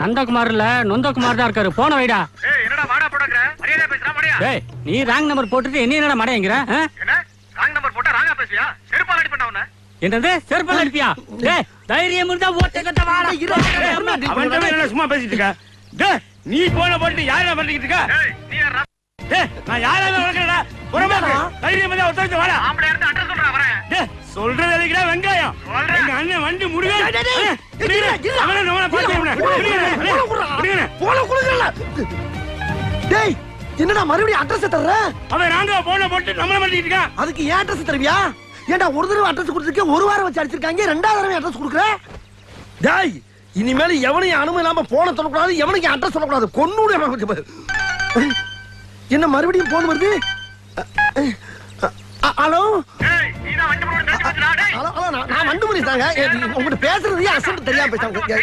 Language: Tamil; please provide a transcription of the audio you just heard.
நந்தகுமார் இல்ல நொந்தகுமார் தான் இருக்காரு. போன வைடா. ஏய் என்னடா வாடா போடங்கற மரியாதை பேசுறா மரியா. டேய் நீ ராங் நம்பர் போட்டுட்டு என்ன என்னடா மடைங்கற? என்ன ராங் நம்பர் போட்டா ராங்கா பேசுவியா? செருப்பால அடி பண்ணா உன்னை. என்னது செருப்பால அடிப்பியா? டேய் தைரியம் இருந்தா ஓட்ட கட்ட வாடா. அவன் என்ன சும்மா பேசிட்டு இருக்க? டேய் நீ போன போட்டு யாரா பண்ணிட்டு இருக்க? ஏய் நீ யாரா? டேய் நான் யாரால வளர்க்கறடா? புறமாக்கு தைரியம் இருந்தா ஒருத்தர் வாடா. ஆம்பளை இருந்து அட்ரஸ் சொல்றா வரேன். டேய் சொல்றது எதுக்குடா வெங்காயம்? எங்க அண்ணன் வண்டி முடிவே. அவன நம்மள பாத்துறோம். போன குடுங்கல. டேய் என்னடா மறுபடியும் அட்ரஸ் தர்ற? அவன் ராங்கா போன போட்டு நம்மள பண்ணிட்டு இருக்கான். அதுக்கு ஏன் அட்ரஸ் தருவியா? ஏன்டா ஒரு தடவை அட்ரஸ் கொடுத்துருக்கே, ஒரு வாரம் வச்சு அடிச்சிருக்காங்க, ரெண்டாவது தடவை அட்ரஸ் கொடுக்குற? டேய் இனிமேல் எவனையும் அனுமதி இல்லாம போன சொல்லக்கூடாது, எவனுக்கு அட்ரஸ் சொல்லக்கூடாது. கொன்னூட. என்ன மறுபடியும் போன் வருது? ஹலோ ஏய் நீ தான் வண்டி போட்டு பேசி பேசுறா டேய். ஹலோ நான் வண்டு மணி தாங்க. உங்ககிட்ட பேசுறது அசண்ட் தெரியாம பேசுறாங்க.